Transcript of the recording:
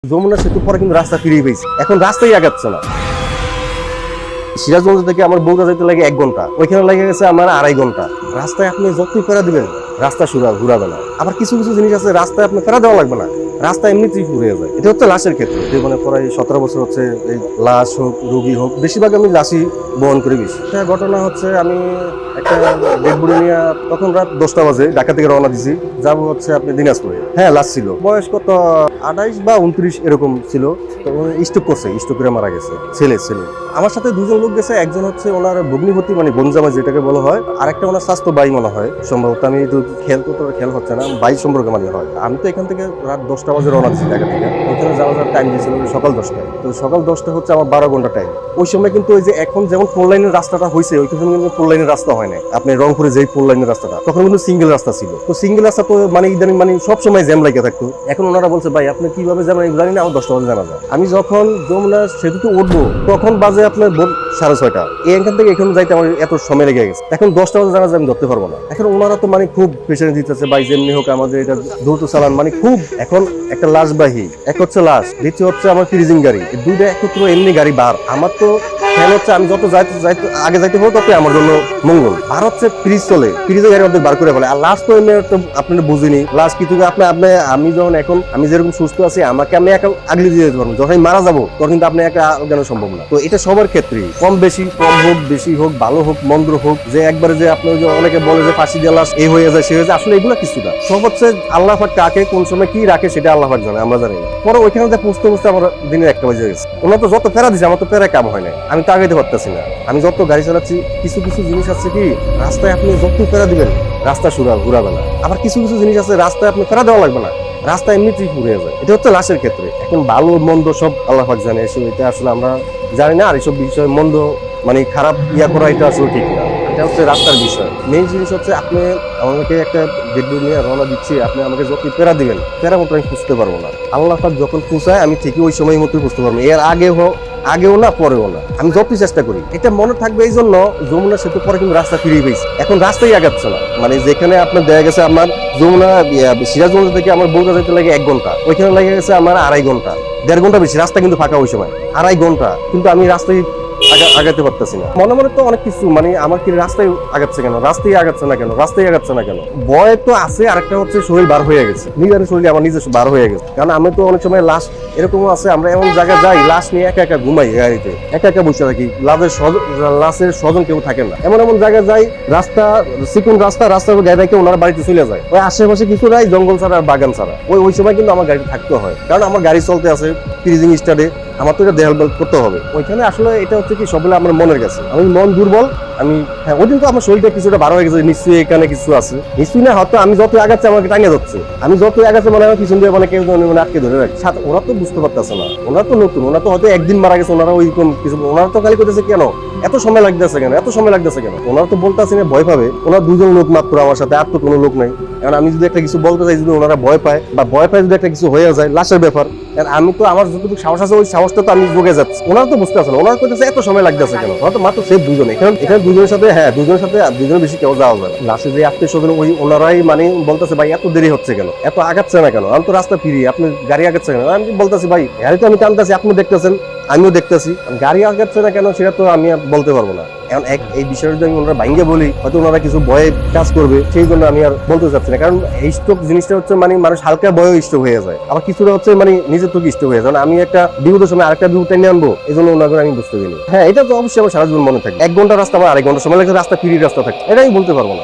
যমুনা সেতু পরে কিন্তু রাস্তা ফিরিয়ে পেয়েছে, এখন রাস্তাই আগাচ্ছে না। সিরাজগঞ্জ থেকে আমার বগুড়া যেতে লাগে 1 ঘন্টা, ওইখানে লেগে গেছে আমার 2.5 ঘন্টা। রাস্তায় আপনি যতই ফেরা দিবেন রাস্তা ঘুরাবে না। আবার কিছু কিছু জিনিস আছে রাস্তায় আপনি ফেরা দেওয়া লাগবে না, রাস্তা এমনিতেই ঘুরে যায়। এটা হচ্ছে লাশের ক্ষেত্রে, জীবনে প্রায় 17 বছর হচ্ছে এই লাশ হোক রোগী হোক বেশিরভাগ আমি লাশই বহন করি। বেশি একটা ঘটনা হচ্ছে, আমি একটা ডেড বডি নিয়ে তখন রাত 10টা বাজে ঢাকা থেকে রওনা দিছি, যাবো হচ্ছে আপনি দিনাজপুরে। হ্যাঁ, লাশ ছিল, বয়স কত 28 বা 29 এরকম ছিল। তো স্ট্রোক করছে, স্ট্রোক করে মারা গেছে। ছেলে আমার সাথে 2জন লোক গেছে, একজন হচ্ছে ওনার ভগ্নিপতি মানে বনজামাই যেটাকে বলা হয়, আর একটা ওনার স্বাস্থ্য বাই মনে হয় সম্ভবত। আমি একটু খেয়াল হচ্ছে না, বাই সম্পর্কে মানে হয়। আমি তো এখান থেকে রাত 10টা বাজে রওনা দিচ্ছি ঢাকা থেকে, ওখানে যাওয়ার টাইম দিয়েছিল সকাল 10টায়। তো সকাল 10টা হচ্ছে আমার 12 ঘন্টা টাইম। ওই সময় কিন্তু ওই যে এখন যেমন 4 লাইনের রাস্তাটা হয়েছে, ওই কিন্তু 4 লাইনের রাস্তা হয় না। আপনি রংপুরে যেই 4 লাইনের রাস্তাটা, তখন কিন্তু সিঙ্গেল রাস্তা ছিল। তো সিঙ্গেল রাস্তা তো মানে ইদানিং মানে সবসময় জ্যাম লাগে থাকতো। এখন ওনারা বলছে ভাই আপনি কিভাবে যাবেন আমি জানি না, আমার 10টা বাজে জানা যায়। আমি যখন যমুনা সেতুতে উঠবো তখন বাজে আপনার 6:30। এখান থেকে এখানে যাইতে আমার এত সময় লেগে গেছে। এখন 10টা বাজে জানা যায় আমি ধরতে পারবো না। এখন ওনারা তো মানে খুব প্রেশারে দিতেছে, ভাই যেমনি হোক আমাদের এটা দ্রুত চালান। মানে খুব এখন একটা লাশবাহী, এক হচ্ছে লাশ, দ্বিতীয় হচ্ছে আমার ফ্রিজিং গাড়ি, দুইটা একত্র এমনি গাড়ি বার। আমার তো খেয়াল হচ্ছে আমি যত আগে যাইতে হবো তত আমার জন্য মঙ্গল। আর হচ্ছে ফ্রিজ চলে, ফ্রিজের গাড়ি অর্ধেক বার করে ফেলে। আর লাশ তো এমনি আপনারা বুঝিনি লাশ কিছু। আমি যখন এখন আমি যেরকম সুস্থ আছি, আমাকে আমি একা আগলে দিয়ে যেতে পারবো। যখন আমি মারা যাবো তখন কিন্তু আপনি একা আগানো সম্ভব না। তো এটা সবার ক্ষেত্রেই, কম হোক বেশি হোক, ভালো হোক মন্দ হোক, যে একবারে যে আপনি অনেকে বলে যে ফাঁসি দিয়ে লাশ এই হয়ে যায় সে হয়ে যায়, আসলে এগুলো কিছু না। সব হচ্ছে আল্লাহ পাক কাকে কোন সময় কি রাখে সেটা আল্লাহ পাক জানে, আমরা জানি না। পরে ওইখানে পুষতে আমার দিনের 1টা বাজে গেছে। ওনার তো যত ফেরা দিচ্ছে, আমার তো ফেরা কাম হয় না, আমি তো আগাইতে পারতেছি না। আমি যত গাড়ি চালাচ্ছি, কিছু কিছু জিনিস আছে কি রাস্তায় আপনি যত ফেরা দিবেন রাস্তা ঘুরাবে না। আবার কিছু কিছু জিনিস আছে রাস্তায় আপনি ফেরা দেওয়া লাগবে না, রাস্তা এমনিতেই ঘুরে যায়। এটা হচ্ছে লাশের ক্ষেত্রে। এখন ভালো মন্দ সব আল্লাহ পাক জানে, এটা আসলে আমরা জানি না। আর এইসব বিষয় মন্দ মানে খারাপ করা এটা আসলে ঠিক না। এটা হচ্ছে রাস্তার বিষয়। মেইন জিনিস হচ্ছে আপনি আমাকে একটা ডেড বডি নিয়ে রওনা দিচ্ছি, আপনি আমাকে যত পেরা দিবেন পেরা মতো আমি খুঁজতে পারবো না। আল্লাহ পাক যখন খুঁজায় আমি ঠিকই ওই সময় মতো খুঁজতে পারবো, এর আগেও না পরেও না। আমি যতই চেষ্টা করি এটা মনে থাকবে। এই জন্য যমুনা সেতু পরে কিন্তু রাস্তা ফিরিয়ে পেয়েছে, এখন রাস্তাই আগাচ্ছে না। মানে যেখানে আপনার দেখা গেছে আমার যমুনা সিরাজগঞ্জ থেকে আমার বগুড়া যেতে লাগে 1 ঘন্টা, ওইখানে লেগে গেছে আমার 2.5 ঘন্টা, 1.5 ঘন্টা বেশি। রাস্তা কিন্তু ফাঁকা ওই সময় 2.5 ঘন্টা, কিন্তু আমি রাস্তায় আগাতে পারতেছি না। মনে তো অনেক কিছু, মানে আমার কি রাস্তায় আগাচ্ছে কেন, রাস্তায় আগাচ্ছে না কেন। ভয় তো আছে, আরেকটা হচ্ছে শরীর বার হয়ে গেছে, নিজের শরীর আমার নিজের বার হয়ে গেছে। কারণ আমি তো অনেক সময় লাশ এরকমও আছে, আমরা এমন জায়গায় যাই লাশ নিয়ে একা ঘুমাই, গাড়িতে একা বসে থাকি, লাশের স্বজন কেউ থাকে না। এমন জায়গায় যাই, রাস্তা চিকন রাস্তার গাড়ি রেখে ওনারা বাড়িতে চলে যায়। ওই আশেপাশে কিছু নাই, জঙ্গল ছাড়া আর বাগান ছাড়া। ওই সময় কিন্তু আমার গাড়ি থাকতে হয়, কারণ আমার গাড়ি চলতে আছে ফ্রিজিং স্টার্টে, আমার তো এটা দেহল করতে হবে। ওইখানে আসলে এটা হচ্ছে কি সবগুলো আমার মনের কাছে, আমি মন দুর্বল। আমি হ্যাঁ ওই দিন তো আমার শরীরটা কিছুটা ভালো হয়ে গেছে, নিশ্চয়ই এখানে কিছু আছে, নিশ্চয়ই না হয়তো আমি যত আগাচ্ছি আমাকে টানিয়ে যাচ্ছে, আমি যত আগাচ্ছি মানে আমার পিছন দিয়ে মানে কেউ মানে আটকে ধরে রাখছে। ওরা তো বুঝতে পারতেছে না, ওরা তো নতুন, ওরা তো হয়তো একদিন মারা গেছে, ওনারা ওইরকম কিছু, ওনারা তো খালি করতেছে কেন এত সময় লাগতেছে কেন, ওনারা তো বলতেছে না ভয় পাবে। ওনার 2জন লোক মাত্র আমার সাথে, আর তো কোনো লোক নাই। কারণ আমি যদি একটা কিছু বলতে চাই, যদি ওনারা ভয় পায় যদি একটা কিছু হয়ে যায় লাশের ব্যাপার, আমি তো আমার যতটুকু সাহস আছে ওই সাহসটা তো আমি যোগে যাচ্ছি। ওনারা তো বুঝতে পারছে না, ওনারা করতেছে এত সময় লাগতেছে কেন, হয়তো মাত্র সে 2জন। এখানে 2জনের সাথে দুজনের বেশি কেউ যাওয়া যায় না। লাশে যে আত্মীয় স্বজন ওই ওনারাই মানে বলতেছে ভাই এত দেরি হচ্ছে কেন, এত আগাচ্ছে না কেন, আমি তো রাস্তা ফিরি, আপনি গাড়ি আগাচ্ছে কেন। আমি বলতেছি ভাই গাড়ি তো আমি টানতেছি, আপনি দেখতেছেন, আমিও দেখতেছি, গাড়ি আগাচ্ছে না কেন সেটা তো আমি বলতে পারবো না। এখন এই বিষয়টা যদি আমি ওনারা ভাঙ্গে বলি, হয়তো ওনারা কিছু ভয়ে কাজ করবে, সেই জন্য আমি আর বলতে চাচ্ছি না। কারণ এই স্ট্রোক জিনিসটা হচ্ছে মানে মানুষ হালকা ভয়ে স্ট্রোক হয়ে যায়, আবার কিছুটা হচ্ছে মানে নিজের থেকে স্ট্রোক হয়ে যায়। আমি একটা বিপদের সময় আরেকটা বিপদ টেনে আনবো, এই জন্য ওনাকে আমি বুঝতে দিই। হ্যাঁ, এটা তো অবশ্যই আমার সারা জীবন মনে থাকে। 1 ঘন্টা রাস্তা আমার 2.5 ঘন্টা সময় লাগে, রাস্তা ফিরির রাস্তা থাকে, এটা আমি বলতে পারবো না।